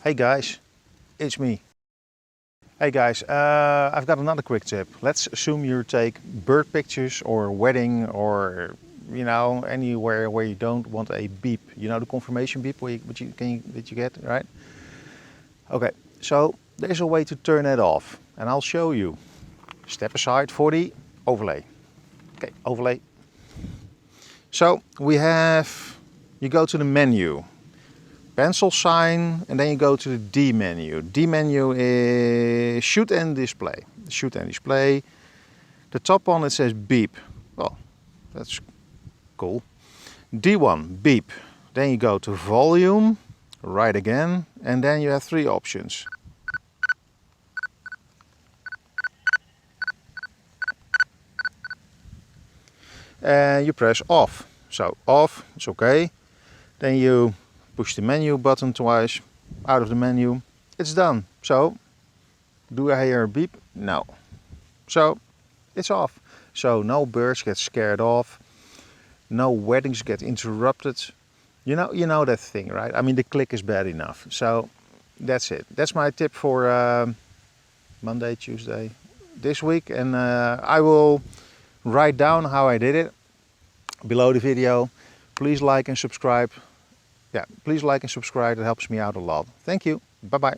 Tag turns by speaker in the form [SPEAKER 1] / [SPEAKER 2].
[SPEAKER 1] Hey guys, it's me. Hey guys, I've got another quick tip. Let's assume you take bird pictures or wedding or anywhere where you don't want a beep. You know the confirmation beep that you get, right? Okay, so there's a way to turn it off and I'll show you. Step aside for the overlay. Okay, overlay. So you go to the menu. Pencil sign, and then you go to the D menu. D menu is shoot and display. Shoot and display. The top one, it says beep. Well, that's cool. D1, beep. Then you go to volume, right again, and then you have three options. And you press off. So off, it's okay. Then you push the menu button twice, out of the menu, it's done. So, do I hear a beep? No. So, it's off. So, no birds get scared off, no weddings get interrupted. You know that thing, right? I mean, the click is bad enough. So, that's it. That's my tip for Monday, Tuesday, this week. And I will write down how I did it below the video. Please like and subscribe. Yeah, please like and subscribe, it helps me out a lot. Thank you, bye bye.